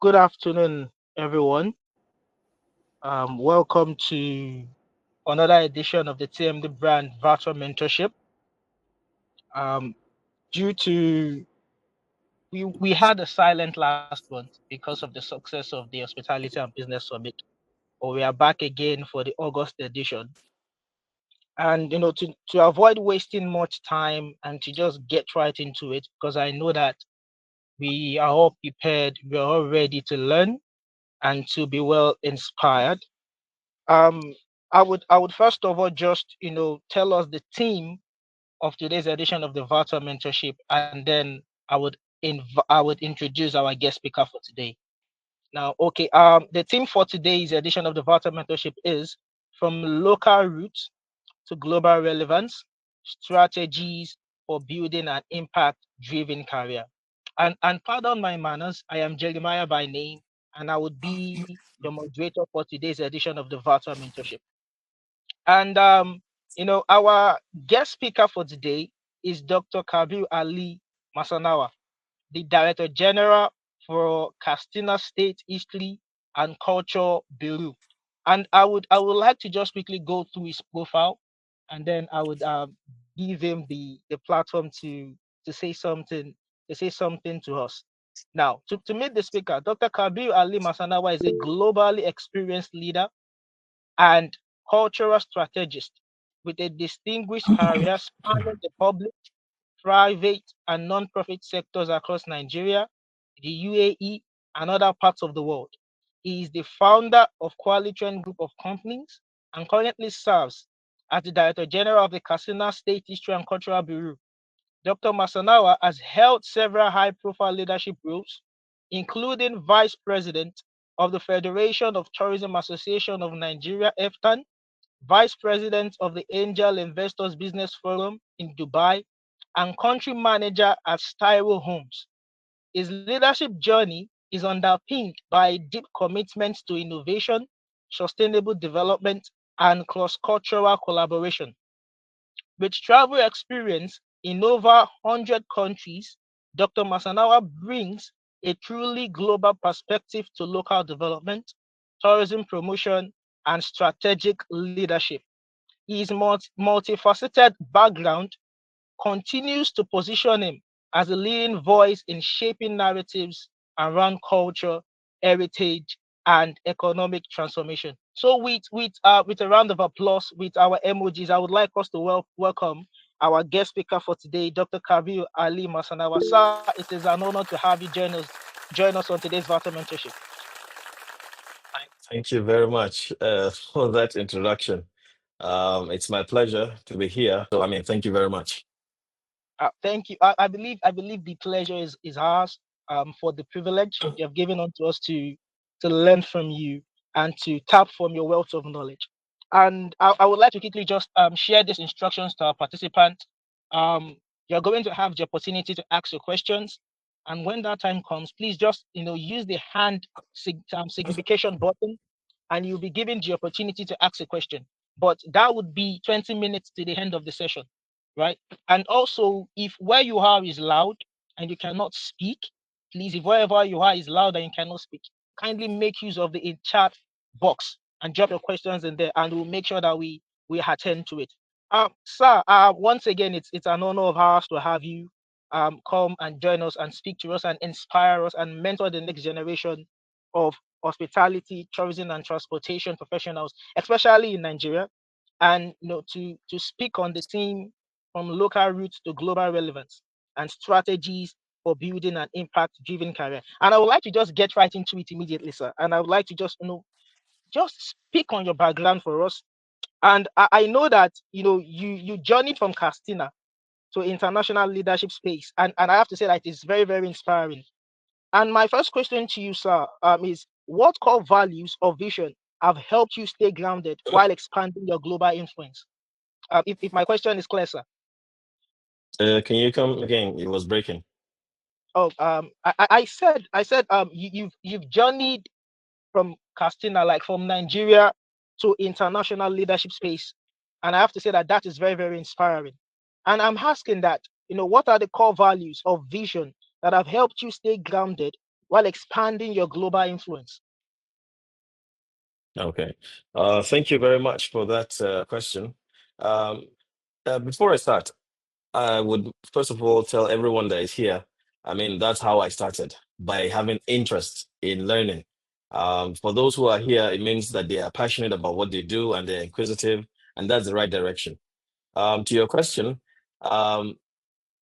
Good afternoon, everyone. Welcome to another edition of the TMD brand Virtual Mentorship. Um, due to we had a silent last month because of the success of the Hospitality and Business Summit, but we are back again for the August edition. And to avoid wasting much time and to just get right into it, because I know that we are all prepared, we are all ready to learn and to be well inspired. Um, I would first of all just tell us the theme of today's edition of the Virtual Mentorship, and then I would introduce our guest speaker for today. Now, okay, the theme for today's edition of the Virtual Mentorship is from local roots to global relevance, strategies for building an impact-driven career. And pardon my manners, I am Jeremiah by name, and I would be your moderator for today's edition of the Virtual Mentorship. And our guest speaker for today is Dr. Kabir Ali Masanawa, the Director General for Katsina State History and Culture Bureau. And I would like to just quickly go through his profile, and then I would give him the platform to say something to us. Now, to meet the speaker, Dr. Kabir Ali Masanawa is a globally experienced leader and cultural strategist with a distinguished career spanning the public, private, and non-profit sectors across Nigeria, the UAE, and other parts of the world. He is the founder of Qualitron Group of Companies and currently serves as the Director General of the Katsina State History and Cultural Bureau. Dr. Masanawa has held several high-profile leadership roles, including Vice President of the Federation of Tourism Association of Nigeria, (FTAN), Vice President of the Angel Investors Business Forum in Dubai, and Country Manager at Styro Homes. His leadership journey is underpinned by deep commitments to innovation, sustainable development, and cross-cultural collaboration. With travel experience in over 100 countries, Dr. Masanawa brings a truly global perspective to local development, tourism promotion, and strategic leadership. His multifaceted background continues to position him as a leading voice in shaping narratives around culture, heritage, and economic transformation. So, with a round of applause, with our emojis, I would like us to welcome our guest speaker for today, Dr. Kabir Ali Masanawa. Sir, it is an honor to have you join us on today's Virtual Mentorship. Thank you very much for that introduction. It's my pleasure to be here. Thank you very much. Thank you. I believe the pleasure is ours. For the privilege you have given unto us to learn from you and to tap from your wealth of knowledge. And I would like to quickly just share these instructions to our participant. You're going to have the opportunity to ask your questions, and when that time comes, please just use the hand signification button, and you'll be given the opportunity to ask a question. But that would be 20 minutes to the end of the session, right? And also, if where you are is loud and you cannot speak, please, if wherever you are is loud and you cannot speak, kindly make use of the in chat box and drop your questions in there, and we'll make sure that we attend to it. Sir, once again, it's an honor of ours to have you come and join us and speak to us and inspire us and mentor the next generation of hospitality, tourism, and transportation professionals, especially in Nigeria, and to speak on the theme from local roots to global relevance and strategies for building an impact-driven career. And I would like to just get right into it immediately, sir. And I would like to just speak on your background for us. And I know that you journeyed from Castina to international leadership space, and I have to say that it's very, very inspiring. And my first question to you, sir, is what core values or vision have helped you stay grounded while expanding your global influence? If my question is clear, sir. Can you come again? It was breaking. Oh, I said, you've journeyed from Castina, like from Nigeria to international leadership space, and I have to say that that is very, very inspiring. And I'm asking that, what are the core values of vision that have helped you stay grounded while expanding your global influence? Okay. Thank you very much for that question. Um, before I start, I would first of all tell everyone that is here. I mean, that's how I started, by having interest in learning. For those who are here, it means that they are passionate about what they do and they're inquisitive, and that's the right direction. To your question, um,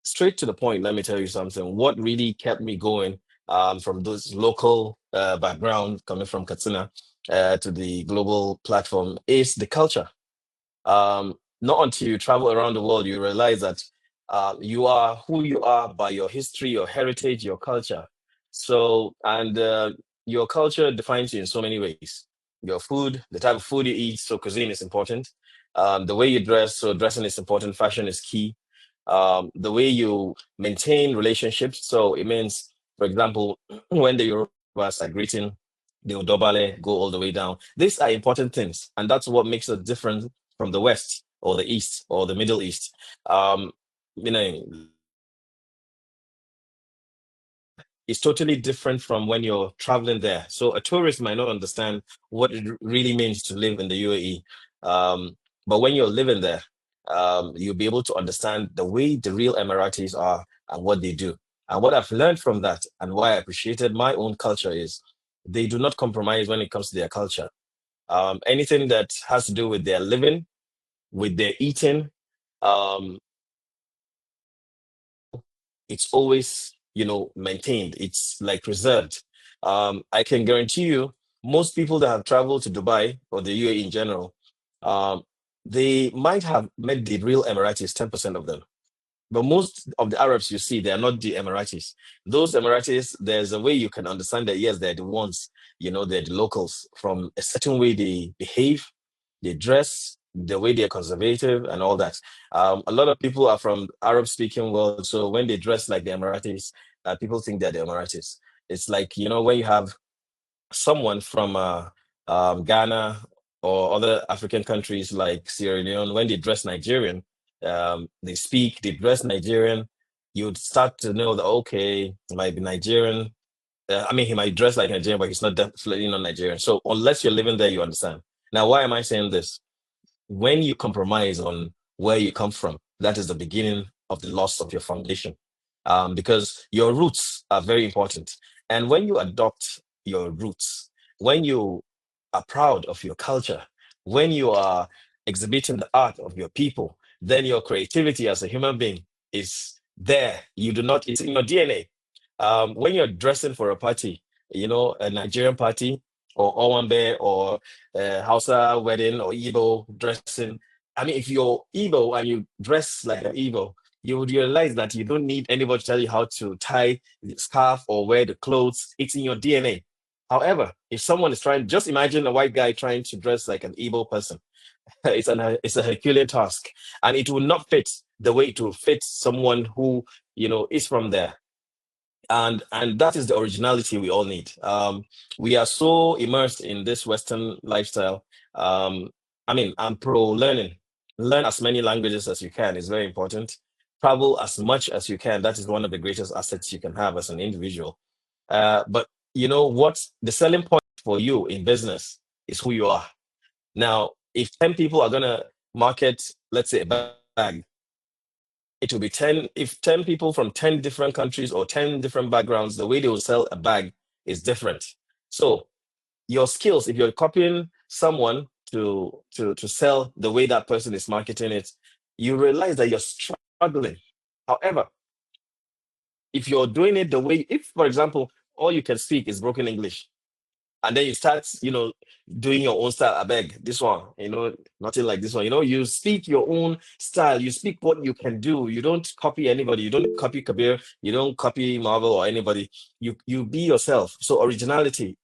straight to the point, let me tell you something. What really kept me going, from those local background coming from Katsina to the global platform, is the culture. Not until you travel around the world you realize that you are who you are by your history, your heritage, your culture. So, and your culture defines you in so many ways. Your food, the type of food you eat, so cuisine is important. The way you dress, so dressing is important. Fashion is key. The way you maintain relationships, so it means, for example, when the Yorubas are greeting, they will dobale, go all the way down. These are important things, and that's what makes us different from the West or the East or the Middle East. Um, Living there is totally different from when you're traveling there. So a tourist might not understand what it really means to live in the UAE. But when you're living there, you'll be able to understand the way the real Emiratis are and what they do. And what I've learned from that and why I appreciated my own culture is they do not compromise when it comes to their culture. Anything that has to do with their living, with their eating, um, it's always, maintained. It's like preserved. I can guarantee you, most people that have traveled to Dubai or the UAE in general, um, they might have met the real Emiratis, 10% of them. But most of the Arabs you see, they are not the Emiratis. Those Emiratis, there's a way you can understand that, yes, they're the ones, they're the locals, from a certain way they behave, they dress, the way they're conservative, and all that. A lot of people are from Arab speaking world. So when they dress like the Emiratis, people think they're the Emiratis. It's like, when you have someone from Ghana or other African countries like Sierra Leone, when they dress Nigerian, they dress Nigerian, you'd start to know that, okay, he might be Nigerian. I mean, he might dress like Nigerian, but he's not definitely not Nigerian. So unless you're living there, you understand. Now, why am I saying this? When you compromise on where you come from, that is the beginning of the loss of your foundation. Because your roots are very important. And when you adopt your roots, when you are proud of your culture, when you are exhibiting the art of your people, then your creativity as a human being is there. You do not, it's in your DNA. When you're dressing for a party, a Nigerian party, or Owambe, or Hausa wedding, or Igbo dressing. I mean, if you're Igbo and you dress like an Igbo, you would realize that you don't need anybody to tell you how to tie the scarf or wear the clothes. It's in your DNA. However, if someone is trying, just imagine a white guy trying to dress like an Igbo person. It's a Herculean task, and it will not fit the way it will fit someone who is from there. And that is the originality we all need. We are so immersed in this Western lifestyle. um, I mean, I'm pro learning. Learn as many languages as you can is very important. Travel as much as you can. That is one of the greatest assets you can have as an individual. But you know what, the selling point for you in business is who you are. Now, if 10 people are going to market, let's say, a bag, it will be 10. If 10 people from 10 different countries or 10 different backgrounds, the way they will sell a bag is different. So your skills, if you're copying someone to sell the way that person is marketing it, you realize that you're struggling. However, if you're doing it the way, if, for example, all you can speak is broken English, and then you start, doing your own style. I beg this one, nothing like this one. You speak your own style. You speak what you can do. You don't copy anybody. You don't copy Kabir. You don't copy Marvel or anybody. You be yourself. So originality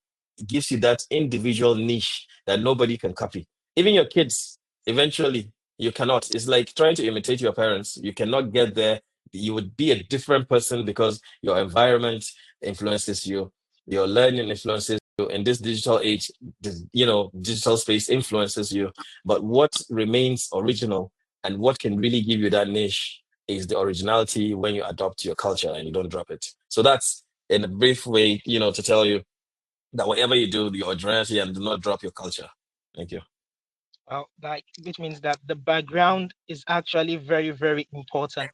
gives you that individual niche that nobody can copy. Even your kids, eventually, you cannot. It's like trying to imitate your parents. You cannot get there. You would be a different person because your environment influences you, your learning influences you. In this digital age, digital space influences you. But what remains original and what can really give you that niche is the originality when you adopt your culture and you don't drop it. So that's in a brief way, to tell you that whatever you do, your identity and do not drop your culture. Thank you. Well, like, which means that the background is actually very, very important.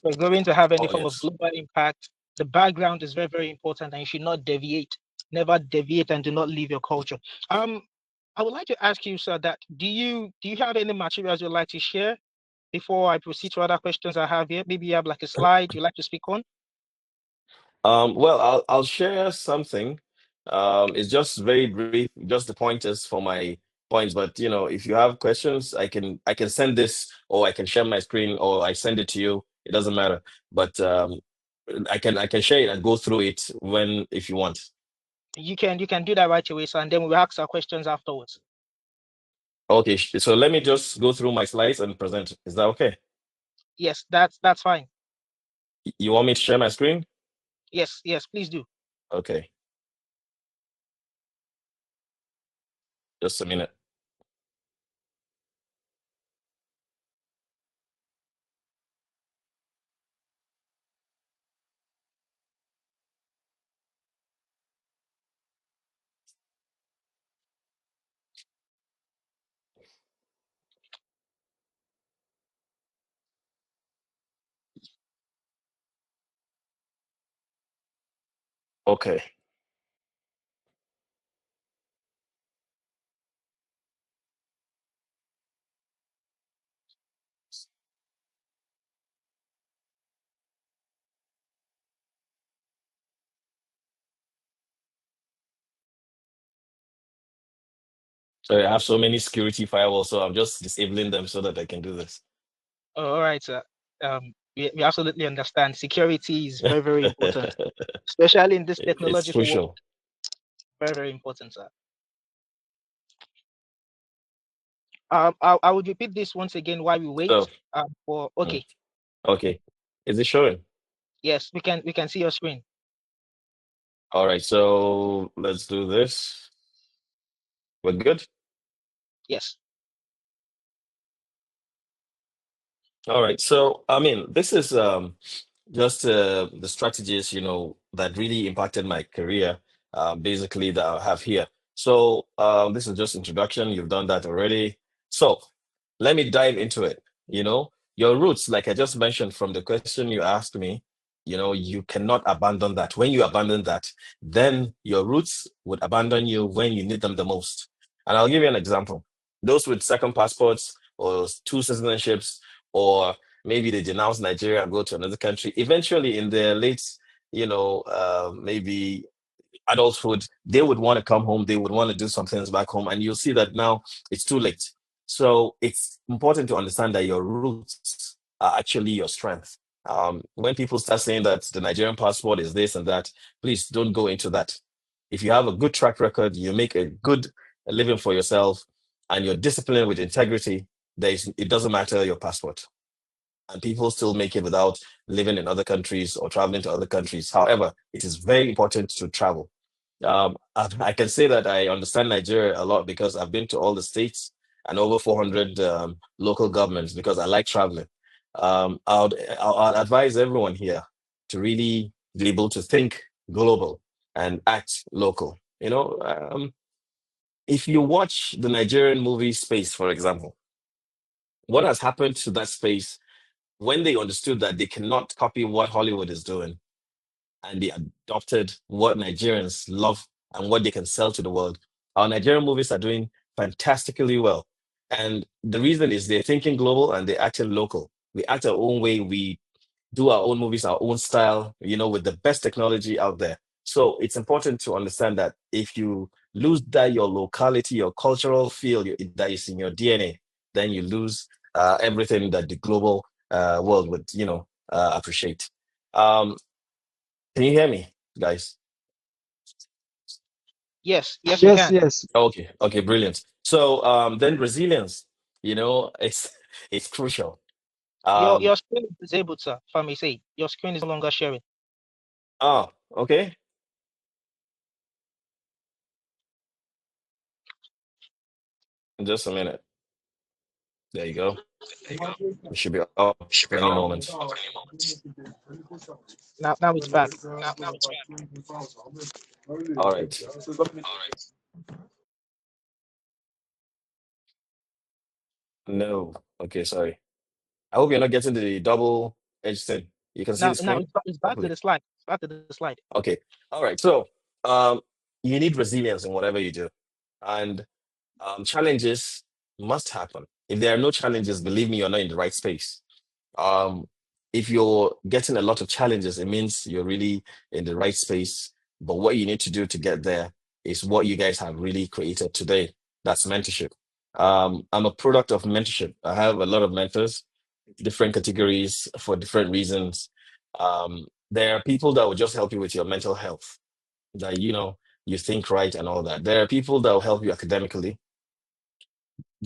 If you're going to have any Oh, form of yes. global impact, the background is very, very important, and you should not deviate. Never deviate, and do not leave your culture. Um, I would like to ask you, sir, that do you have any materials you'd like to share before I proceed to other questions I have here? Maybe you have like a slide you'd like to speak on. Well, I'll share something. It's just very brief, just the pointers for my points. But if you have questions, I can send this, or I can share my screen, or I send it to you. It doesn't matter. But I can share it and go through it when if you want. You can do that right away, sir, and then we'll ask our questions afterwards. Okay, so let me just go through my slides and present. Is that okay? Yes, that's fine. You want me to share my screen? Yes, yes, please do. Okay, just a minute. Okay. So I have so many security firewalls, so I'm just disabling them so that I can do this. Oh, all right, sir. We absolutely understand. Security is very, very important, especially in this It's technological world. crucial. Very, very important, sir. I would repeat this once again while we wait. So, For mm, okay, okay. Is it showing? yes, we can see your screen. All right, so let's do this. We're good? Yes. All right. So, I mean, this is just the strategies, that really impacted my career, basically that I have here. So, this is just introduction. You've done that already. So, let me dive into it. Your roots, like I just mentioned from the question you asked me, you cannot abandon that. When you abandon that, then your roots would abandon you when you need them the most. And I'll give you an example. Those with second passports or two citizenships, or maybe they denounce Nigeria and go to another country. Eventually, in their late, maybe adulthood, they would want to come home, they would want to do some things back home, and you'll see that now it's too late. So it's important to understand that your roots are actually your strength. When people start saying that the Nigerian passport is this and that, please don't go into that. If you have a good track record, you make a good living for yourself, and you're disciplined with integrity, it doesn't matter your passport, and people still make it without living in other countries or traveling to other countries. However, it is very important to travel. I can say that I understand Nigeria a lot because I've been to all the states and over 400 local governments because I like traveling. I'd advise everyone here to really be able to think global and act local. If you watch the Nigerian movie space, for example, what has happened to that space when they understood that they cannot copy what Hollywood is doing, and they adopted what Nigerians love and what they can sell to the world. Our Nigerian movies are doing fantastically well. And the reason is they're thinking global and they're acting local. We act our own way. We do our own movies, our own style, with the best technology out there. So it's important to understand that if you lose that your locality, your cultural feel that is in your DNA, then you lose everything that the global world would, appreciate. Um, can you hear me, guys? Yes, yes, we Yes, can. yes. Okay, okay, brilliant. So then resilience, it's crucial. Your Um, screen is disabled, sir. If I may say, your screen is no longer sharing. okay, just a minute. There you go. We should be up any moment. Now it's back. All right. No. Okay, sorry. I hope you're not getting the double edged thing. You can see the Now screen it's back to properly. the slide. It's back to the slide. Okay. All right. So, um, you need resilience in whatever you do, and challenges must happen. If there are no challenges, believe me, you're not in the right space. Um, if you're getting a lot of challenges, it means you're really in the right space. But what you need to do to get there is what you guys have really created today. That's mentorship. I'm a product of mentorship. I have a lot of mentors, different categories for different reasons. There are people that will just help you with your mental health, that you think right and all that. There are people that will help you academically,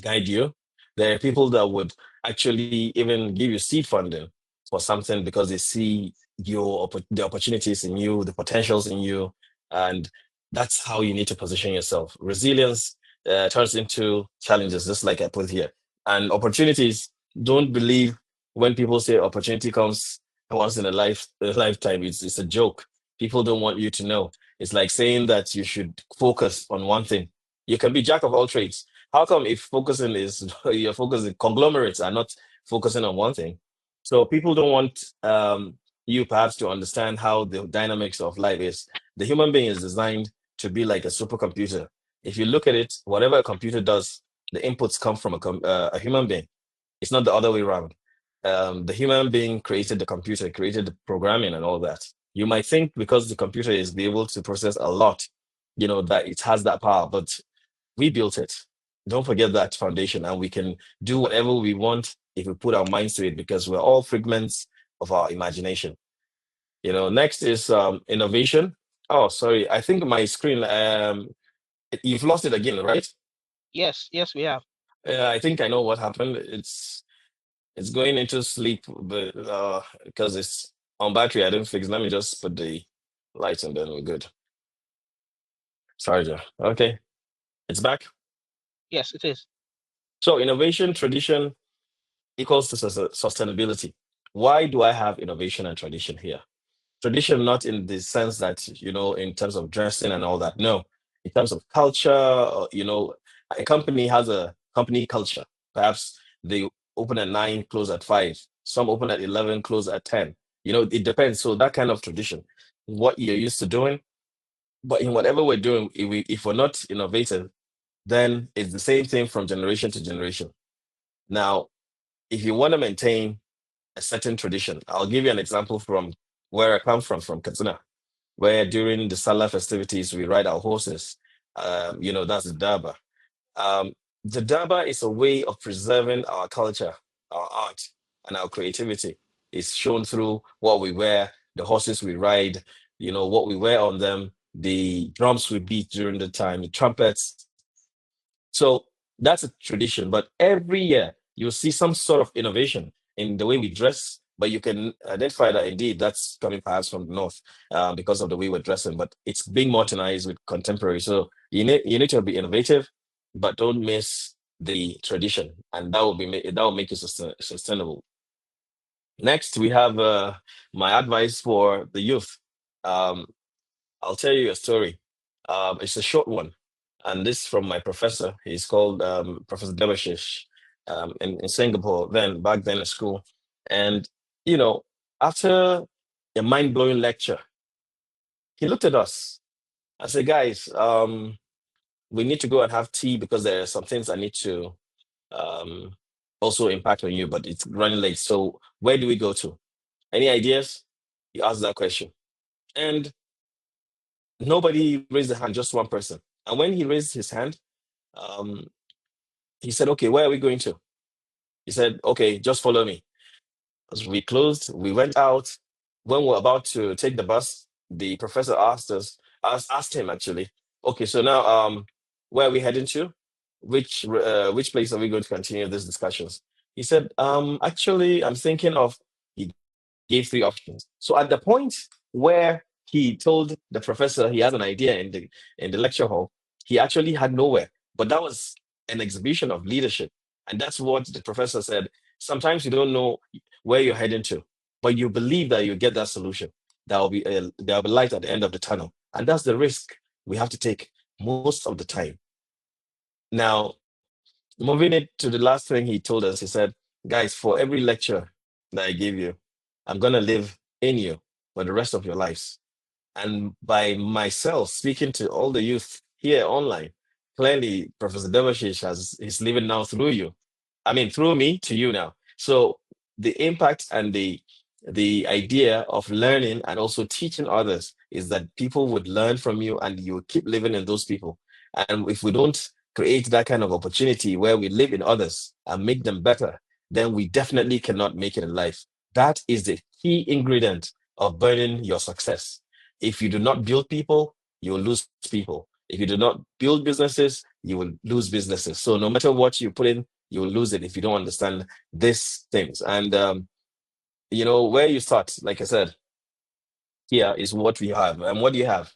guide you. There are people that would actually even give you seed funding for something because they see the opportunities in you, the potentials in you, and that's how you need to position yourself. Resilience turns into challenges, just like I put here, and opportunities. Don't believe when people say opportunity comes once in a lifetime. It's a joke. People don't want you to know. It's like saying that you should focus on one thing. You can be jack of all trades. How come if focusing is you're focusing conglomerates are not focusing on one thing? So people don't want you perhaps to understand how the dynamics of life is. The human being is designed to be like a supercomputer. If you look at it, whatever a computer does, the inputs come from a human being. It's not the other way around. The human being created the computer, created the programming and all that. You might think because the computer is be able to process a lot, that it has that power, but we built it. Don't forget that foundation, and we can do whatever we want if we put our minds to it because we're all fragments of our imagination. Next is innovation. Oh, sorry. I think my screen, you've lost it again, right? Yes, we have. I think I know what happened. It's going into sleep, but because it's on battery, I didn't fix. Let me just put the lights and then we're good. Sorry, Joe. Okay, it's back. Yes, it is. So innovation, tradition equals to sustainability. Why do I have innovation and tradition here? Tradition, not in the sense that, in terms of dressing and all that. No, in terms of culture, a company has a company culture. Perhaps they open at 9, close at 5. Some open at 11, close at 10. It depends. So that kind of tradition, what you're used to doing. But in whatever we're doing, if we're not innovative, then it's the same thing from generation to generation. Now, if you want to maintain a certain tradition. I'll give you an example from where I come from Katsina, where during the Salah festivities, we ride our horses. That's the Daba. Um, the Daba is a way of preserving our culture, our art, and our creativity. It's shown through what we wear, the horses we ride, what we wear on them, the drums we beat during the time, the trumpets. So that's a tradition. But every year you'll see some sort of innovation in the way we dress. But you can identify that indeed that's coming perhaps from the north because of the way we're dressing. But it's being modernized with contemporary. So you need to be innovative, but don't miss the tradition, and that will make you sustainable. Next, we have my advice for the youth. Um, I'll tell you a story. It's a short one, and this from my professor. He's called Professor Devashish in Singapore. Back then at school, and you know, after a mind blowing lecture, he looked at us. I said, "Guys, we need to go and have tea because there are some things I need to um, also impact on you, but it's running late. So where do we go to? Any ideas?" He asked that question, and nobody raised a hand. Just one person. And when he raised his hand, um, he said, "Okay, where are we going to?" He said, "Okay, just follow me." As we closed, we went out. When we were about to take the bus, the professor asked him actually, "Okay, so now, where are we heading to? Which place are we going to continue these discussions?" He said, "Actually, I'm thinking of." He gave 3 options. So at the point where he told the professor he has an idea in the lecture hall, he actually had nowhere. But that was an exhibition of leadership, and that's what the professor said. Sometimes you don't know where you're heading to, but you believe that you get that solution. There will be light at the end of the tunnel, and that's the risk we have to take most of the time. Now, moving it to the last thing he told us, he said, "Guys, for every lecture that I give you, I'm gonna live in you for the rest of your lives." And by myself speaking to all the youth here online, clearly Professor Devashish has is living now through you. I mean, through me to you now. So the impact and the idea of learning and also teaching others is that people would learn from you and you will keep living in those people. And if we don't create that kind of opportunity where we live in others and make them better, then we definitely cannot make it in life. That is the key ingredient of burning your success. If you do not build people, you will lose people. If you do not build businesses, you will lose businesses. So no matter what you put in, you will lose it if you don't understand these things. And where you start, like I said, here is what we have. And what do you have?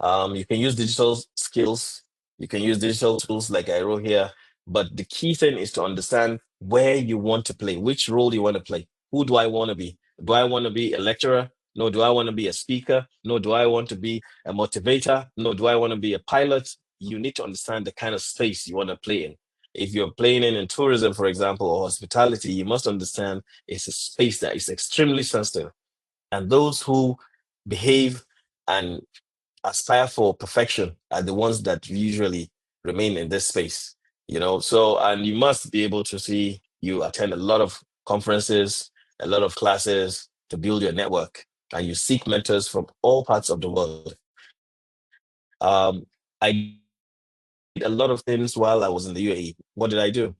You can use digital skills, you can use digital tools like I wrote here, but the key thing is to understand where you want to play, which role you want to play. Who do I want to be? Do I want to be a lecturer? No. Do I want to be a speaker? No. Do I want to be a motivator? No. Do I want to be a pilot? You need to understand the kind of space you want to play in. If you're playing in tourism, for example, or hospitality, you must understand it's a space that is extremely sensitive. And those who behave and aspire for perfection are the ones that usually remain in this space, so, and you must be able to see you attend a lot of conferences, a lot of classes to build your network, and you seek mentors from all parts of the world. I did a lot of things while I was in the UAE. What did I do?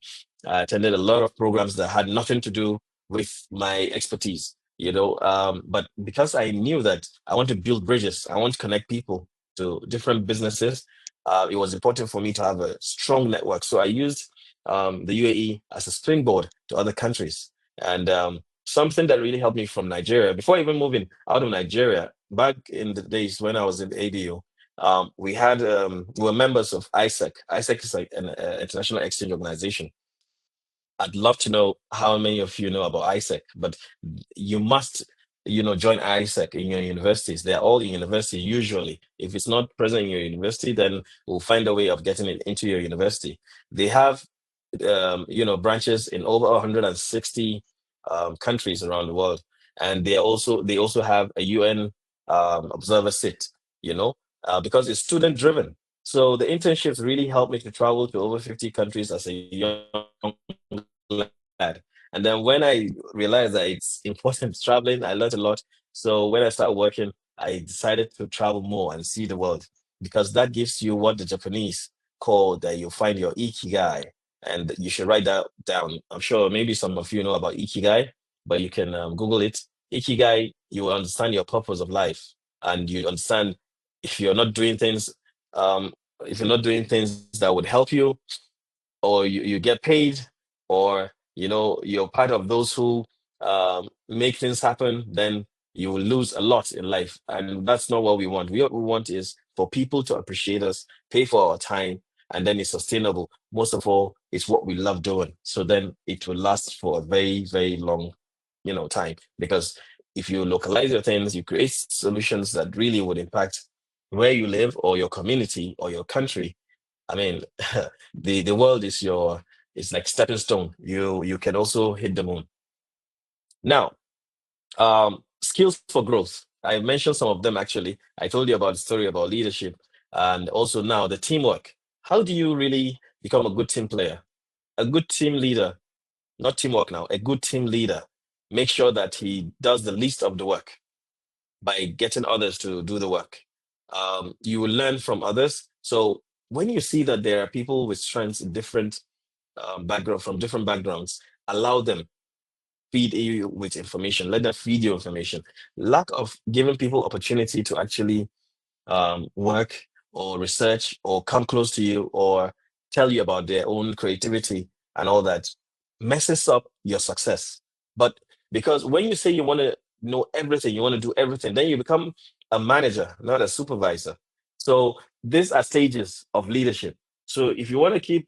I attended a lot of programs that had nothing to do with my expertise, but because I knew that I want to build bridges, I want to connect people to different businesses, it was important for me to have a strong network. So I used the UAE as a springboard to other countries. And something that really helped me from Nigeria, before even moving out of Nigeria, back in the days when I was in ABU, we were members of ISEC. ISEC is like an international exchange organization. I'd love to know how many of you know about ISEC, but you must, join ISEC in your universities. They're all in university usually. If it's not present in your university, then we'll find a way of getting it into your university. They have, branches in over 160 countries around the world, and they also have a UN observer seat. Because it's student driven. So the internships really helped me to travel to over 50 countries as a young lad. And then when I realized that it's important traveling, I learned a lot. So when I started working, I decided to travel more and see the world, because that gives you what the Japanese call that you find your ikigai. And you should write that down. I'm sure maybe some of you know about ikigai, but you can Google it. Ikigai, you will understand your purpose of life, and you understand if you're not doing things, um, if you're not doing things that would help you, or you get paid, or you're part of those who make things happen, then you will lose a lot in life, and that's not what we want. What we want is for people to appreciate us, pay for our time, and then it's sustainable. Most of all, it's what we love doing, so then it will last for a very, very long time. Because if you localize your things, you create solutions that really would impact where you live or your community or your country. I mean, the world is like stepping stone. You can also hit the moon. Now, skills for growth. I mentioned some of them actually. I told you about the story about leadership, and also now the teamwork. How do you really become a good team player? A good team leader, not teamwork now, a good team leader. Make sure that he does the least of the work by getting others to do the work. You will learn from others. So when you see that there are people with strengths in different background from different backgrounds, allow them, feed you with information. Let them feed you information. Lack of giving people opportunity to actually work or research or come close to you or tell you about their own creativity and all that messes up your success. But because when you say you want to know everything, you want to do everything, then you become a manager, not a supervisor. So these are stages of leadership. So if you want to keep,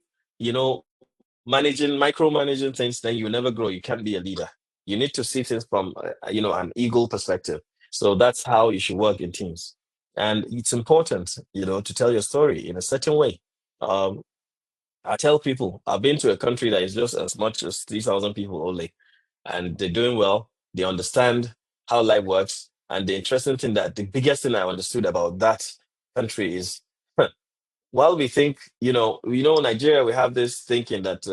micromanaging things, then you never grow. You can't be a leader. You need to see things from an eagle perspective. So that's how you should work in teams. And it's important, to tell your story in a certain way. Um, I tell people I've been to a country that is just as much as 3,000 people only, and they're doing well. They understand how life works. And the interesting thing, that the biggest thing I understood about that country is, while we think, Nigeria, we have this thinking that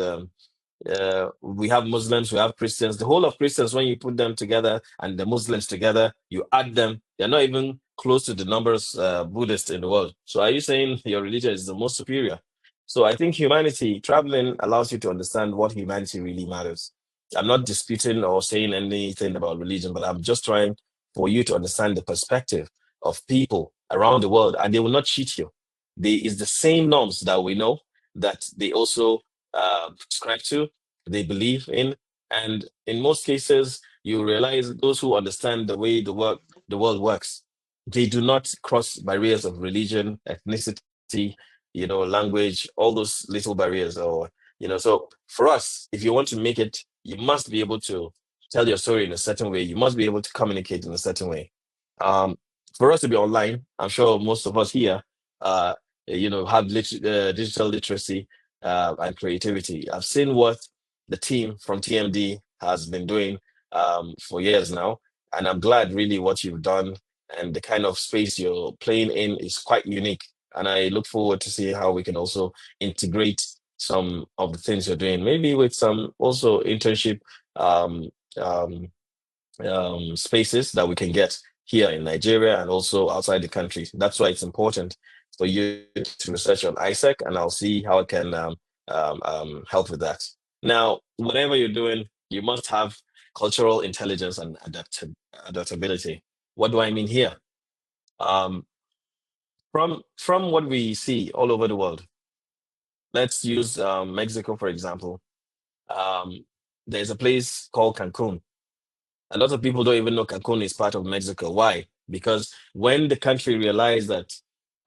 we have Muslims, we have Christians. The whole of Christians, when you put them together and the Muslims together, you add them, they're not even close to the numbers Buddhists in the world. So are you saying your religion is the most superior? So I think traveling allows you to understand what humanity really matters. I'm not disputing or saying anything about religion, but I'm just trying for you to understand the perspective of people around the world, and they will not cheat you. It's the same norms that we know, that they also subscribe to, they believe in. And in most cases, you realize those who understand the way the world works, they do not cross barriers of religion, ethnicity, language, all those little barriers. So for us, if you want to make it, you must be able to tell your story in a certain way. You must be able to communicate in a certain way. Um, for us to be online, I'm sure most of us here, uh, have digital literacy and creativity. I've seen what the team from TMD has been doing for years now, and I'm glad really what you've done, and the kind of space you're playing in is quite unique. And I look forward to see how we can also integrate some of the things you're doing, maybe with some also internship um, um, spaces that we can get here in Nigeria and also outside the country. That's why it's important for you to research on ISEC, and I'll see how I can help with that. Now, whatever you're doing, you must have cultural intelligence and adaptability. What do I mean here? Um, from what we see all over the world, let's use Mexico, for example. Um, there's a place called Cancun. A lot of people don't even know Cancun is part of Mexico. Why? Because when the country realized that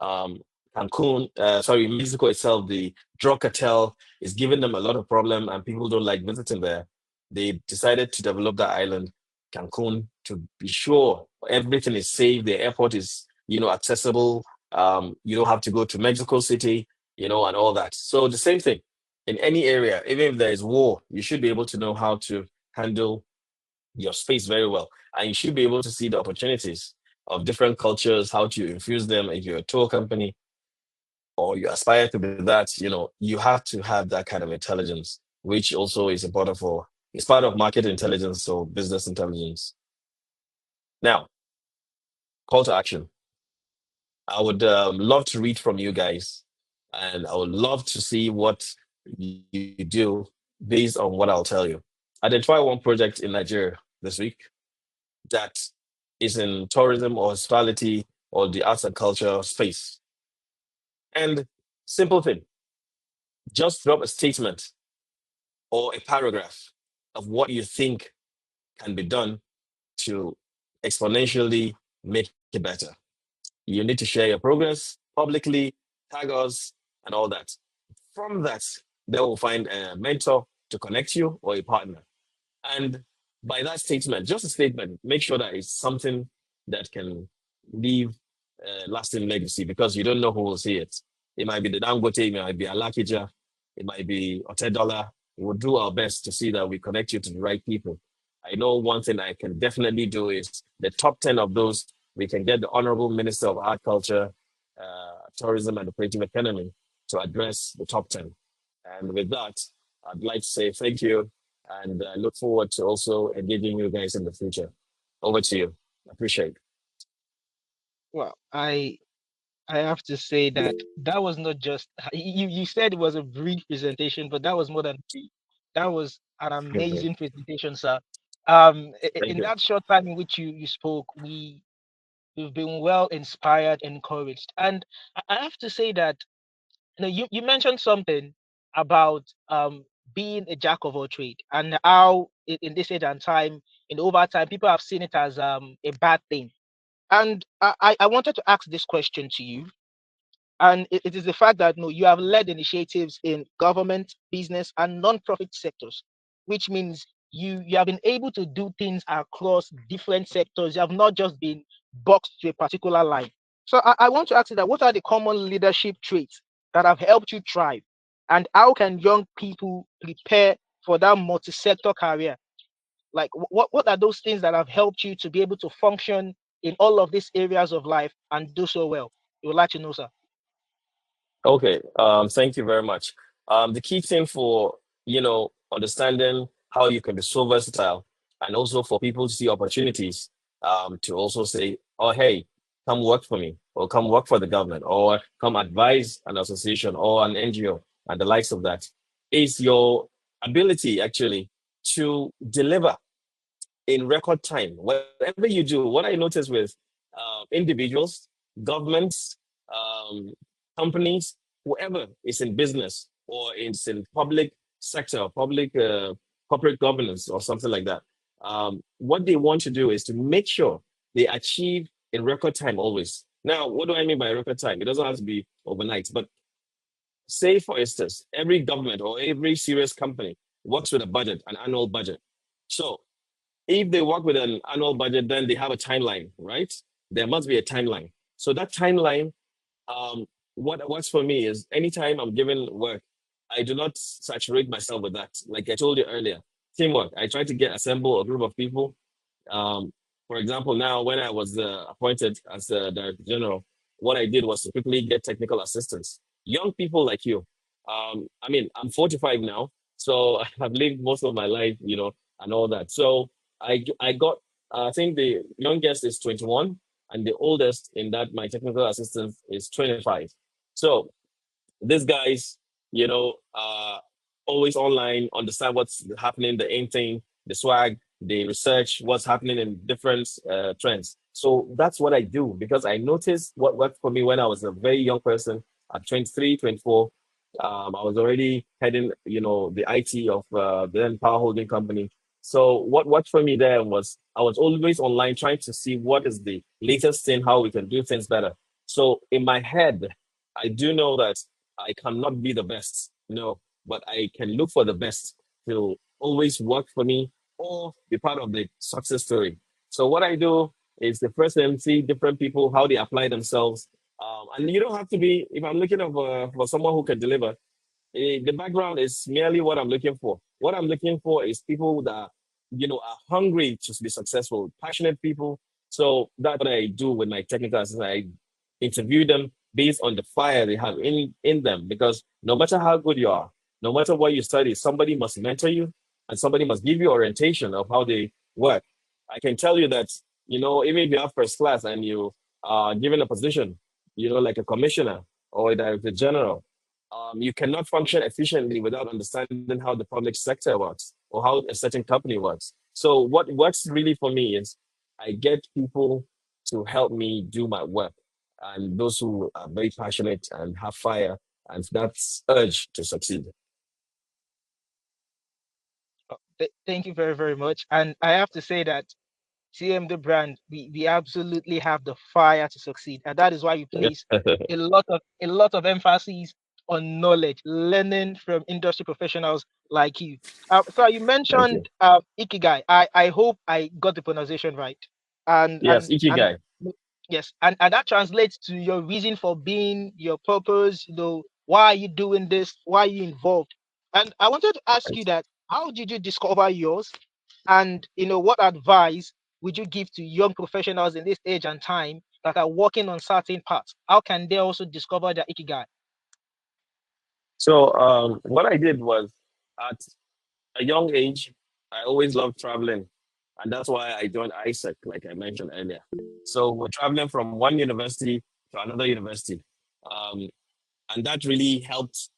um, Mexico itself, the drug cartel is giving them a lot of problem and people don't like visiting there, they decided to develop that island, Cancun, to be sure everything is safe. The airport is, accessible. You don't have to go to Mexico City, and all that. So the same thing in any area, even if there is war, you should be able to know how to handle your space very well. And you should be able to see the opportunities of different cultures, how to infuse them. If you're a tour company or you aspire to be that, you have to have that kind of intelligence, which also is important it's part of market intelligence or business intelligence. Now, call to action. I would love to read from you guys, and I would love to see what you do based on what I'll tell you. Identify one project in Nigeria this week that is in tourism or hospitality or the arts and culture space. And simple thing, just drop a statement or a paragraph of what you think can be done to exponentially make it better. You need to share your progress publicly, tag us, and all that. From that, they will find a mentor to connect you or a partner. And by that statement, just a statement, make sure that it's something that can leave a lasting legacy, because you don't know who will see it. It might be the Dangote, it might be Alakija, it might be Otedola. We'll do our best to see that we connect you to the right people. I know one thing I can definitely do is the top 10 of those, we can get the Honorable Minister of Art, Culture, Tourism, and the Creative Economy to address the top 10. And with that, I'd like to say thank you, and I look forward to also engaging you guys in the future. Over to you. Appreciate it. Well, I have to say that that was not just you said it was a brief presentation, but that was more than brief. That was an Mhm. amazing presentation, sir. In Thank you. that short time in which you spoke, we've been well inspired, encouraged. And I have to say that you mentioned something about being a jack of all trade, and how in this age and time, in over time, people have seen it as a bad thing. And I wanted to ask this question to you. And it is the fact that no, you have led initiatives in government, business, and non-profit sectors, which means you have been able to do things across different sectors. You have not just been boxed to a particular line. So I want to ask you that what are the common leadership traits that have helped you thrive, and how can young people prepare for that multi-sector career? Like what are those things that have helped you to be able to function in all of these areas of life and do so well? You would like to know, sir. Okay, thank you very much. The key thing for, understanding how you can be so versatile and also for people to see opportunities, to also say, oh, hey, come work for me or come work for the government or come advise an association or an NGO and the likes of that is your ability actually to deliver in record time. Whatever you do, what I notice with individuals, governments, um, companies, whoever is in business or is in public sector, public corporate governance or something like that, what they want to do is to make sure they achieve in record time always. Now, what do I mean by record time? It doesn't have to be overnight, but say, for instance, every government or every serious company works with a budget, an annual budget. So if they work with an annual budget, then they have a timeline, right? There must be a timeline. So that timeline, um, what works for me is anytime I'm given work, I do not saturate myself with that. Like I told you earlier, teamwork. I try to get assemble a group of people, um, for example, now when I was appointed as the director general, what I did was to quickly get technical assistance. Young people like you. I mean, I'm 45 now, so I've lived most of my life, and all that. So I got, I think the youngest is 21, and the oldest in that my technical assistant is 25. So these guys, always online, understand what's happening, the aim thing, the swag, they research what's happening in different trends. So that's what I do because I noticed what worked for me when I was a very young person at 23, 24. I was already heading, the IT of the then power holding company. So what worked for me there was I was always online trying to see what is the latest thing, how we can do things better. So in my head, I do know that I cannot be the best, no, but I can look for the best to always work for me or be part of the success story. So what I do is the first thing, see different people, how they apply themselves. And you don't have to be, if I'm looking for someone who can deliver, the background is merely what I'm looking for. What I'm looking for is people that are hungry to be successful, passionate people. So that's what I do with my technical assistant. I interview them based on the fire they have in them. Because no matter how good you are, no matter what you study, somebody must mentor you and somebody must give you orientation of how they work. I can tell you that even if you have first class and you are given a position, like a commissioner or a director general, you cannot function efficiently without understanding how the public sector works or how a certain company works. So what works really for me is I get people to help me do my work and those who are very passionate and have fire and that's urge to succeed. Thank you very, very much. And I have to say that TMD brand, we absolutely have the fire to succeed, and that is why we place a lot of emphasis on knowledge, learning from industry professionals like you. So you Thank you. mentioned ikigai. I hope I got the pronunciation right, and Yes, and and Ikigai. yes, and that translates to your reason for being, your purpose. Why are you doing this? Why are you involved? And I wanted to ask you that: how did you discover yours? And what advice would you give to young professionals in this age and time that are working on certain paths? How can they also discover their ikigai? So what I did was at a young age, I always loved traveling. And that's why I joined ISEC, like I mentioned earlier. So we're traveling from one university to another university. Um, and that really helped,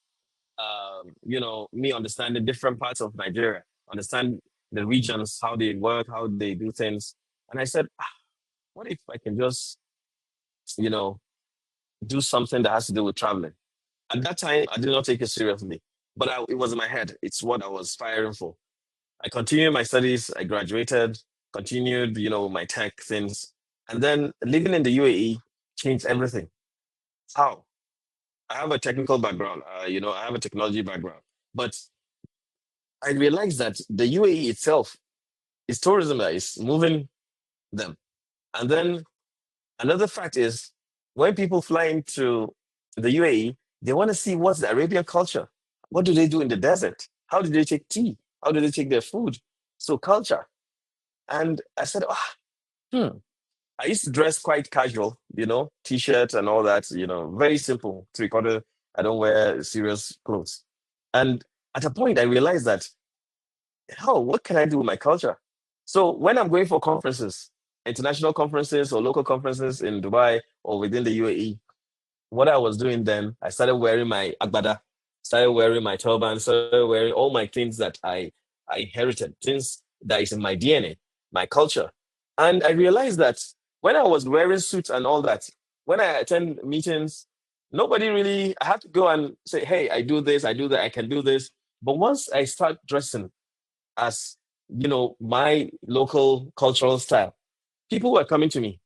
me understand the different parts of Nigeria, understand the regions, how they work, how they do things. And I said, what if I can just, you know, do something that has to do with traveling? At that time, I did not take it seriously, but it was in my head. It's what I was firing for. I continued my studies. I graduated, continued, my tech things. And then living in the UAE changed everything. How? I have a technical background. I have a technology background, but I realized that the UAE itself is tourism that is moving them. And then another fact is when people fly into the UAE, they want to see what's the Arabian culture. What do they do in the desert? How do they take tea? How do they take their food? So culture. And I said, hmm. I used to dress quite casual, t-shirts and all that, very simple, three-quarter. I don't wear serious clothes. And at a point, I realized that, hell, what can I do with my culture? So when I'm going for conferences, international conferences or local conferences in Dubai or within the UAE, what I was doing then, I started wearing my agbada, started wearing my turban, started wearing all my things that I inherited, things that is in my DNA, my culture. And I realized that when I was wearing suits and all that, when I attend meetings, nobody really, I had to go and say, hey, I do this, I do that, I can do this. But once I start dressing as, my local cultural style, people were coming to me,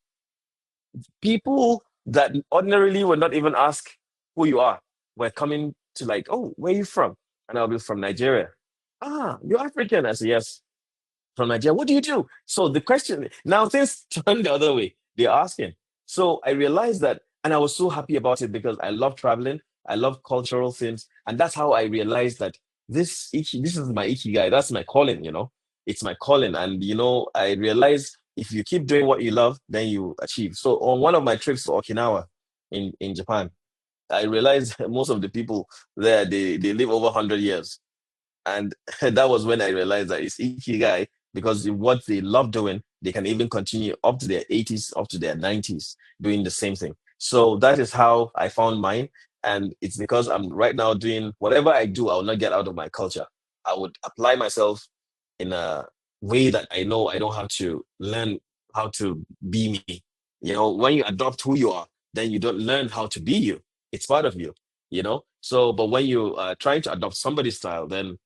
people that ordinarily would not even ask who you are were coming to like, oh, where are you from? And I'll be from Nigeria. Ah, you're African. I say, yes, from Nigeria. What do you do? So the question now things turn the other way. They're asking. So I realized that, and I was so happy about it because I love traveling. I love cultural things. And that's how I realized that this is my ikigai. That's my calling, It's my calling. And I realized if you keep doing what you love, then you achieve. So on one of my trips to Okinawa in Japan, I realized most of the people there they live over 100 years. And that was when I realized that it's ikigai because what they love doing, they can even continue up to their 80s, up to their 90s, doing the same thing. So that is how I found mine. And it's because I'm right now doing whatever I do, I will not get out of my culture. I would apply myself in a way that I know I don't have to learn how to be me. When you adopt who you are, then you don't learn how to be you. It's part of you. So, but when you are trying to adopt somebody's style, then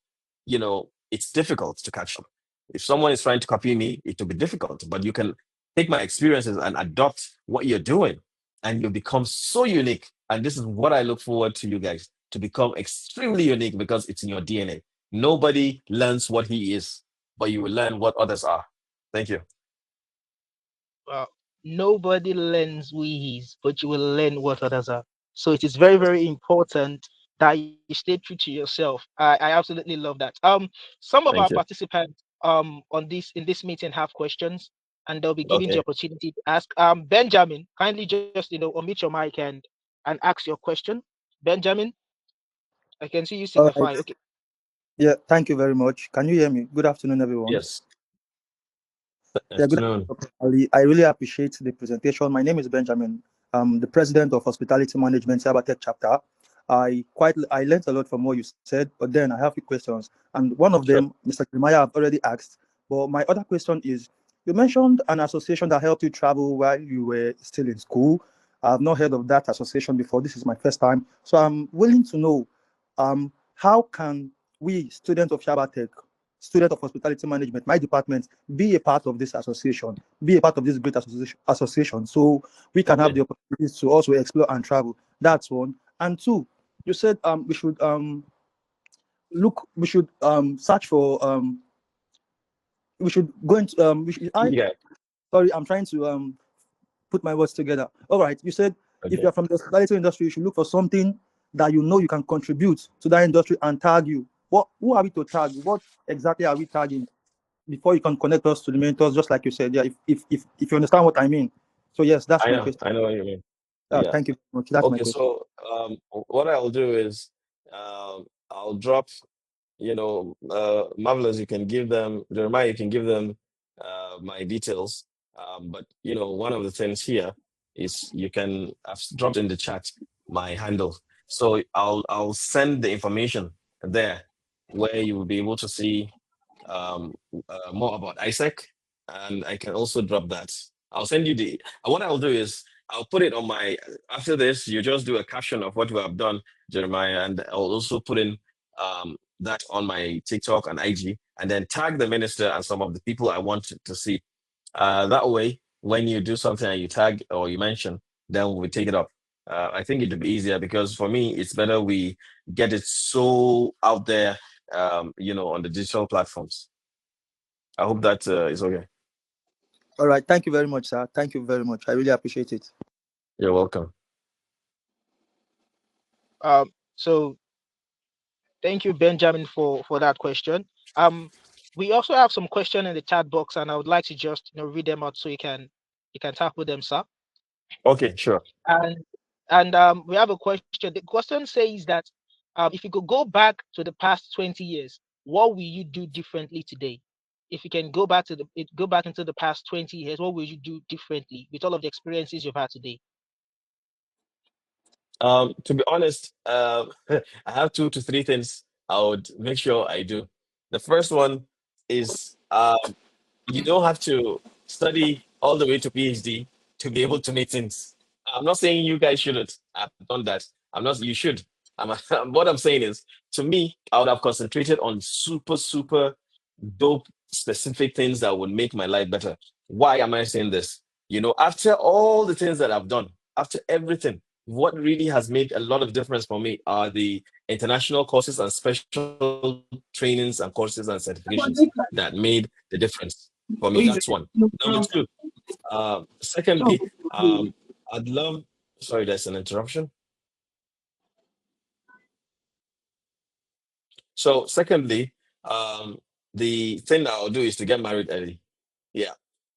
it's difficult to catch up. If someone is trying to copy me, it will be difficult, but you can take my experiences and adopt what you're doing, and you become so unique. And this is what I look forward to you guys to become extremely unique because it's in your DNA. Nobody learns what he is, but you will learn what others are. Thank you. Well, nobody learns who he is, but you will learn what others are. So it is very, very important that you stay true to yourself. I absolutely love that. Some of our Thank you. participants on this in this meeting have questions, and they'll be given the Okay. opportunity to ask. Benjamin, kindly just unmute your mic and ask your question. Benjamin, I can see you All signify. right. Okay. Yeah, thank you very much. Can you hear me? Good afternoon, everyone. Yes. Yeah, good Afternoon. afternoon, Dr. Ali. I really appreciate the presentation. My name is Benjamin. I'm the president of Hospitality Management Cybertech chapter. I learned a lot from what you said, but then I have a few questions. And one of Sure. them, Mr. Jeremiah, I've already asked. But my other question is, you mentioned an association that helped you travel while you were still in school. I've not heard of that association before. This is my first time. So I'm willing to know how can we, students of Shabatech, student of hospitality management, my department, be a part of this association, be a part of this great association, so we can have Okay. the opportunities to also explore and travel. That's one. And two, you said we should search for we should go into Yeah. sorry, I'm trying to put my words together. All right, you said if Okay. you're from the hospitality industry, you should look for something that you know you can contribute to that industry and tag you. Who are we to tag? What exactly are we tagging? Before you can connect us to the mentors, just like you said. Yeah, if you understand what I mean. So yes, that's I my know. question. I know what you mean. Yeah. Thank you very much. That's my Okay. question. So what I'll do is I'll drop Marvelous, you can give them, Jeremiah, you can give them my details. But one of the things here is you can, I've dropped in the chat my handle. So I'll send the information there where you will be able to see more about Isaac, and I can also drop that. I'll send you the. What I'll do is I'll put it on my. After this, you just do a caption of what we have done, Jeremiah, and I'll also put in that on my TikTok and IG, and then tag the minister and some of the people I want to see. That way, when you do something and you tag or you mention, then we take it up. I think it would be easier because for me, it's better we get it so out there, on the digital platforms. I hope that is okay. All right. Thank you very much, sir. Thank you very much. I really appreciate it. You're welcome. So thank you, Benjamin, for that question. Um, we also have some question in the chat box, and I would like to just read them out so you can tackle them, sir. Okay, sure. And we have a question. The question says that if you could go back to the past 20 years, what will you do differently today? If you can go back into the past 20 years, what will you do differently with all of the experiences you've had today? To be honest, I have two to three things I would make sure I do. The first one is you don't have to study all the way to PhD to be able to make things. I'm not saying you guys shouldn't. I've done that. I'm not. You should. What I'm saying is, to me, I would have concentrated on super, super dope, specific things that would make my life better. Why am I saying this? After all the things that I've done, after everything, what really has made a lot of difference for me are the international courses and special trainings and courses and certifications that made the difference for me. That's one. Number two, secondly, I'd love, sorry, there's an interruption. So, secondly, the thing that I'll do is to get married early. Yeah,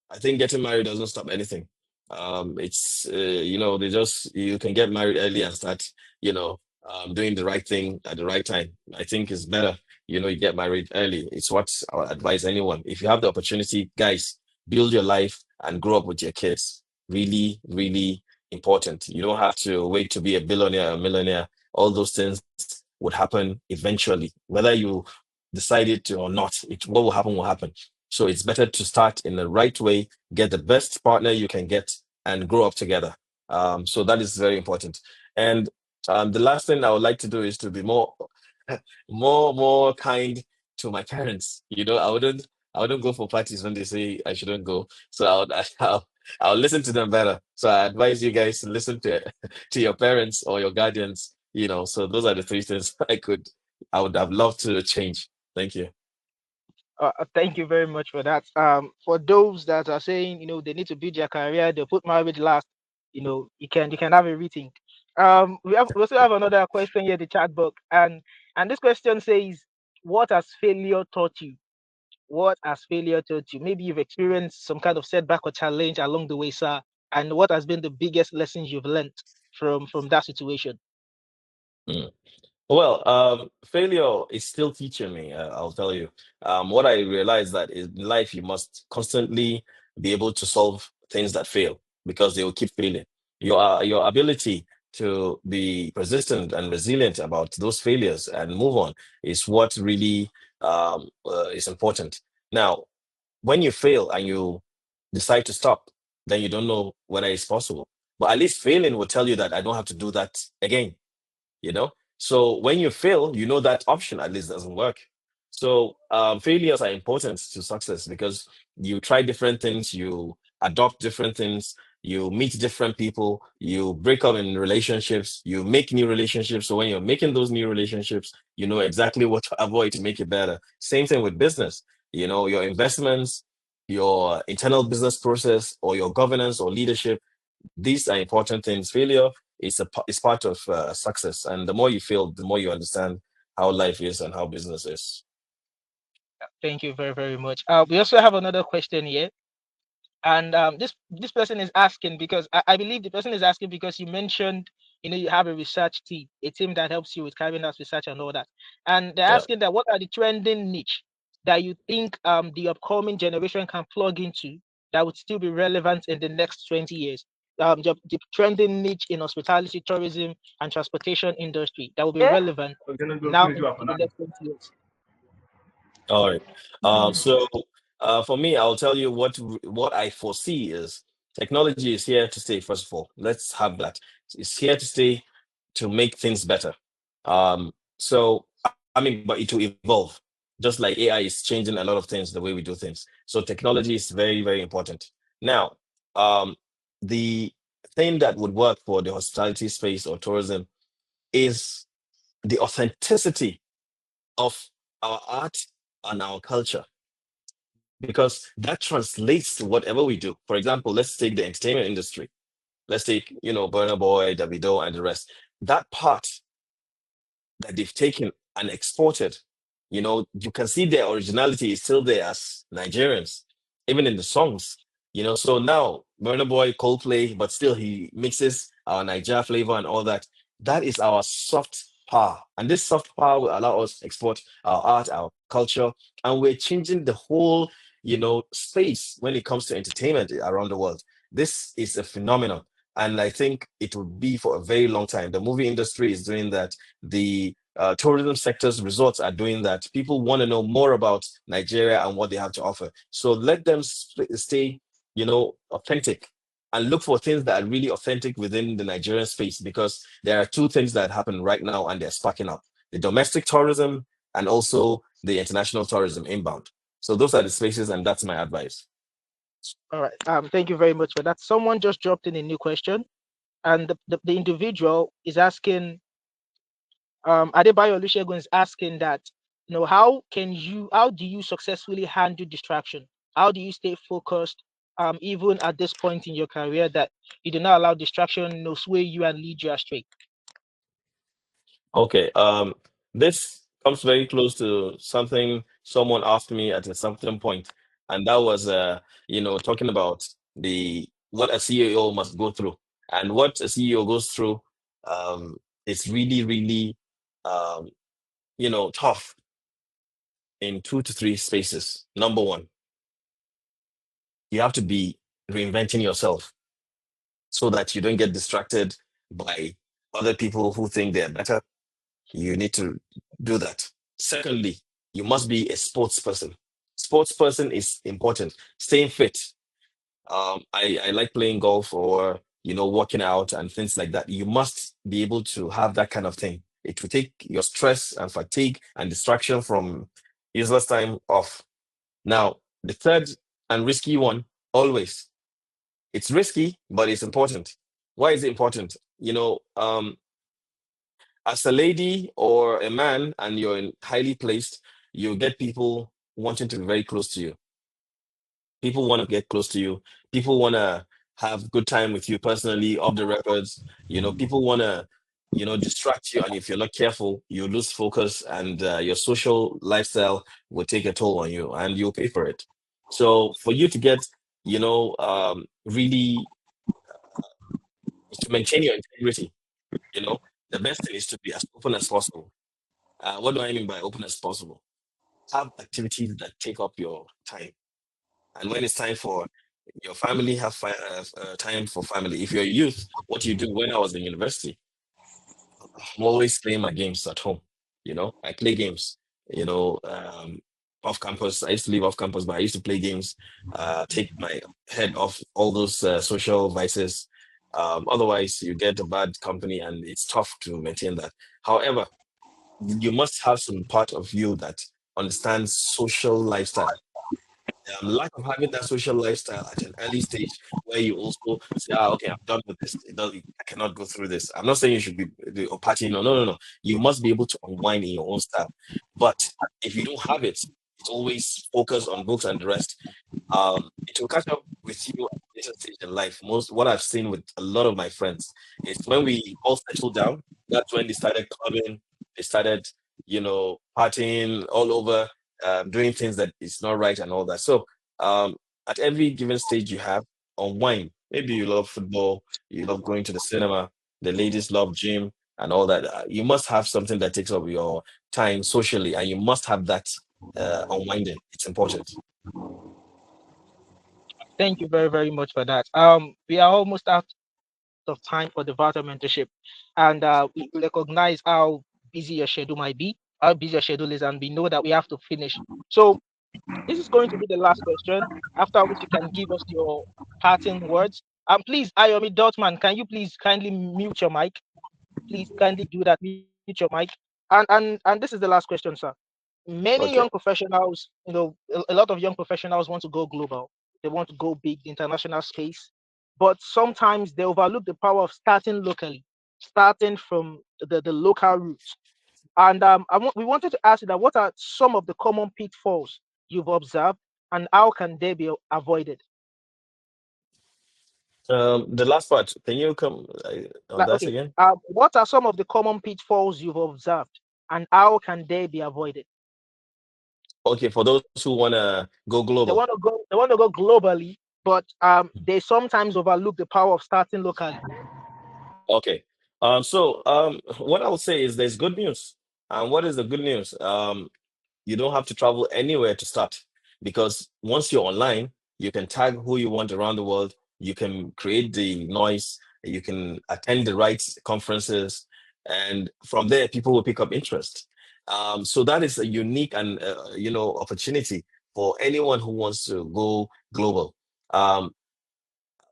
I think getting married doesn't stop anything. It's they just you can get married early and start doing the right thing at the right time. I think it's better. You get married early. It's what I would advise anyone. If you have the opportunity, guys, build your life and grow up with your kids. Really, really important. You don't have to wait to be a billionaire or millionaire. All those things would happen eventually, whether you decided to or not. What will happen will happen. So it's better to start in the right way, get the best partner you can get, and grow up together. So that is very important. And the last thing I would like to do is to be more, more kind to my parents. I wouldn't go for parties when they say I shouldn't go. So I'll listen to them better. So I advise you guys to listen to to your parents or your guardians. So those are the three things I would have loved to change. Thank you. Thank you very much for that. For those that are saying, they need to build their career, they put marriage last, you can have a rethink. We also have another question here, in the chat box, and this question says, "What has failure taught you? What has failure taught you? Maybe you've experienced some kind of setback or challenge along the way, sir. And what has been the biggest lessons you've learned from that situation?" Mm. Well, failure is still teaching me. I'll tell you. What I realized that in life you must constantly be able to solve things that fail because they will keep failing. Your ability to be persistent and resilient about those failures and move on is what really is important. Now, when you fail and you decide to stop, then you don't know whether it's possible. But at least failing will tell you that I don't have to do that again you know so when you fail, that option at least doesn't work. So failures are important to success because you try different things, you adopt different things, you meet different people, you break up in relationships, you make new relationships. So when you're making those new relationships, you know exactly what to avoid to make it better. Same thing with business. Your investments, your internal business process, or your governance or leadership, these are important things. Failure is part of success, and the more you fail, the more you understand how life is and how business is. Thank you very, very much. We also have another question here. And this person is asking because I believe the person is asking because you mentioned you have a research team that helps you with carrying out research and all that, and they're Yeah. asking that what are the trending niche that you think the upcoming generation can plug into that would still be relevant in the next 20 years. The trending niche in hospitality, tourism, and transportation industry that will be relevant now in the next 20 years. All right. So for me, I'll tell you what I foresee is technology is here to stay. First of all, let's have that. It's here to stay to make things better. But it will evolve. Just like AI is changing a lot of things, the way we do things. So technology is very, very important. Now, the thing that would work for the hospitality space or tourism is the authenticity of our art and our culture, because that translates to whatever we do. For example, let's take the entertainment industry. Let's take, Burna Boy, Davido, and the rest. That part that they've taken and exported, you can see their originality is still there as Nigerians, even in the songs. So now Burna Boy, Coldplay, but still he mixes our Niger flavor and all that. That is our soft power. And this soft power will allow us to export our art, our culture, and we're changing the whole, space when it comes to entertainment around the world. This is a phenomenon. And I think it will be for a very long time. The movie industry is doing that. The tourism sectors, resorts are doing that. People want to know more about Nigeria and what they have to offer. So let them stay, authentic, and look for things that are really authentic within the Nigerian space, because there are two things that happen right now and they're sparking up: the domestic tourism and also the international tourism inbound. So those are the spaces, and that's my advice. All right. Thank you very much for that. Someone just dropped in a new question, and the individual is asking, Adebayo Olusegun is asking that, how do you successfully handle distraction? How do you stay focused, even at this point in your career, that you do not allow distraction sway you and lead you astray? Okay. This comes very close to something someone asked me at a certain point, and that was, talking about the what a CEO must go through, and what a CEO goes through. Um, it's really, really, um, tough in two to three spaces. Number one, you have to be reinventing yourself so that you don't get distracted by other people who think they're better. You need to do that. Secondly, you must be a sports person. Sports person is important. Staying fit. I like playing golf, or working out and things like that. You must be able to have that kind of thing. It will take your stress and fatigue and distraction from useless time off. Now, the third and risky one, always. It's risky, but it's important. Why is it important? As a lady or a man and you're highly placed, you get people wanting to be very close to you. People want to get close to you. People want to have good time with you personally, off the records. People want to, distract you. And if you're not careful, you lose focus, and your social lifestyle will take a toll on you and you'll pay for it. So for you to get, really to maintain your integrity, you know, the best thing is to be as open as possible. What do I mean by open as possible? Have activities that take up your time. And when it's time for your family, have time for family. If you're a youth, what you do? When I was in university, I'm always playing my games at home. I play games, you know, um, off campus. I used to live off campus, but I used to play games, take my head off all those social vices. Otherwise, you get a bad company and it's tough to maintain that. However, you must have some part of you that understands social lifestyle. Lack of having that social lifestyle at an early stage, where you also say, okay, I'm done with this. I cannot go through this. I'm not saying you should be or partying. No, no, no, no. You must be able to unwind in your own style. But if you don't have it, it's always focus on books and the rest. It will catch up with you at a later stage in life. Most what I've seen with a lot of my friends is when we all settled down, that's when they started clubbing, they started, partying all over, doing things that is not right and all that. So at every given stage you have, unwind. Maybe you love football, you love going to the cinema, the ladies love gym and all that. You must have something that takes up your time socially, and you must have that unwinding. It's important. Thank you very, very much for that. We are almost out of time for the Virtual Mentorship, and we recognize how busy your schedule might be, how busy your schedule is, and we know that we have to finish. So this is going to be the last question, after which you can give us your parting words. Please, Ayomi Dotman, can you please kindly mute your mic? Please kindly do that, mute your mic. And this is the last question, sir. Many young Okay. professionals, a lot of young professionals want to go global. They want to go big, international space. but sometimes they overlook the power of starting locally, starting from the local roots. And we wanted to ask you that what are some of the common pitfalls you've observed, and how can they be avoided? The last part, can you come on Like, that okay, again? what are some of the common pitfalls you've observed, and how can they be avoided? Okay, for those who want to go They global. want to go. They want to go globally, but they sometimes overlook the power of starting locally. Okay. What I would say is there's good news. And what is the good news? You don't have to travel anywhere to start, because once you're online, you can tag who you want around the world. You can create the noise. You can attend the right conferences, and from there, people will pick up interest. So that is a unique and opportunity for anyone who wants to go global. Um,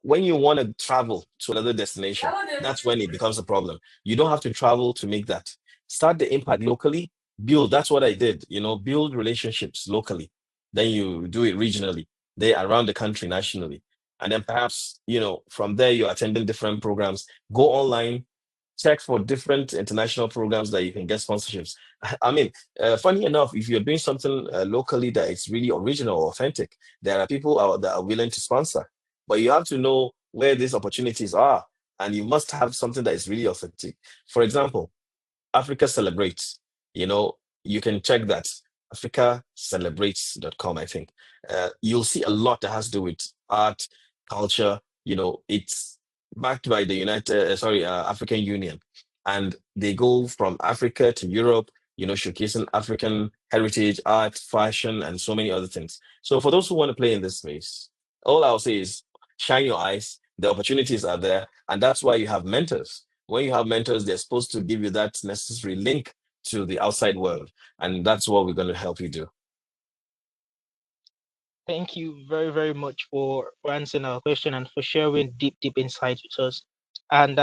when you want to travel to another destination, that's when it becomes a problem. You don't have to travel to make that. Start the impact locally, build. That's what I did, build relationships locally. Then you do it regionally, they around the country, nationally. And then perhaps, from there, you're attending different programs. Go online, check for different international programs that you can get sponsorships. I mean, funny enough, if you're doing something locally that is really original or authentic, there are people out that are willing to sponsor. But you have to know where these opportunities are, and you must have something that is really authentic. For example, Africa Celebrates. You can check that, africacelebrates.com, I think. You'll see a lot that has to do with art, culture. It's backed by the African Union. And they go from Africa to Europe, showcasing African heritage, art, fashion, and so many other things. So for those who want to play in this space, all I'll say is shine your eyes. The opportunities are there. And that's why you have mentors. When you have mentors, they're supposed to give you that necessary link to the outside world. And that's what we're going to help you do. Thank you very, very much for answering our question and for sharing deep insights with us. And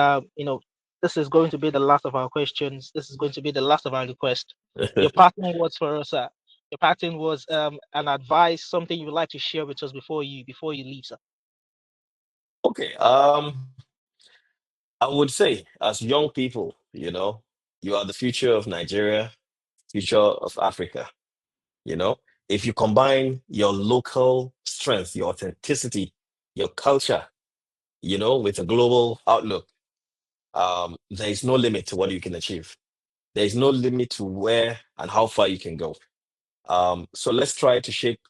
this is going to be the last of our questions. This is going to be the last of our request. Your parting words for us, sir. Your parting was an advice, something you would like to share with us before you leave, sir. Okay. I would say, as young people, you are the future of Nigeria, future of Africa. You know, if you combine your local strength, your authenticity, your culture, with a global outlook, there is no limit to what you can achieve. There is no limit to where and how far you can go. So let's try to shape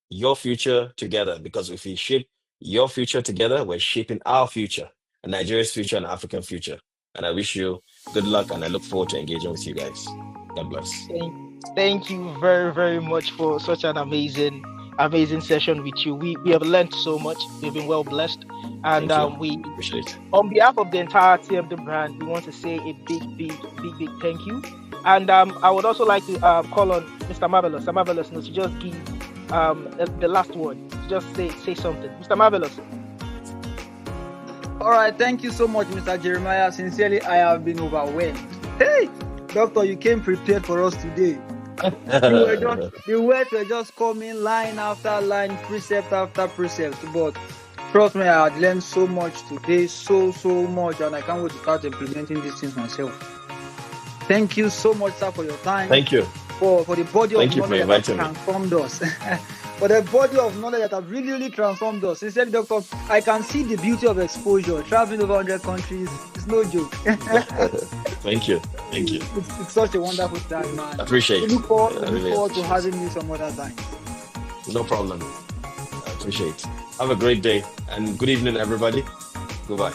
your future together, because if we shape your future together, we're shaping our future, and Nigeria's future and African future. And I wish you good luck, and I look forward to engaging with you guys. God bless. Thank you very, very much for such an amazing session with you. We have learned so much. We've been well blessed, and Thank you. we, Appreciate it. on behalf of the entire TMD brand, we want to say a big thank you. And I would also like to call on Mr. Marvelous, to just give the last word. Just say something, Mr. Marvelous. All right, thank you so much, Mr. Jeremiah. Sincerely, I have been overwhelmed. Hey, doctor, you came prepared for us today. The words were just coming line after line, precept after precept. But trust me, I had learned so much today, so much, and I can't wait to start implementing these things myself. Thank you so much, sir, for your time. Thank you. For the body of knowledge that me. transformed us. For the body of knowledge that have really transformed us. Sincerely, doctor, I can see the beauty of exposure. Traveling over 100 countries, it's no joke. Thank you. It's such a wonderful time, man. Appreciate it. Look forward to having you some other time. No problem. I appreciate it. Have a great day, and good evening, everybody. Goodbye.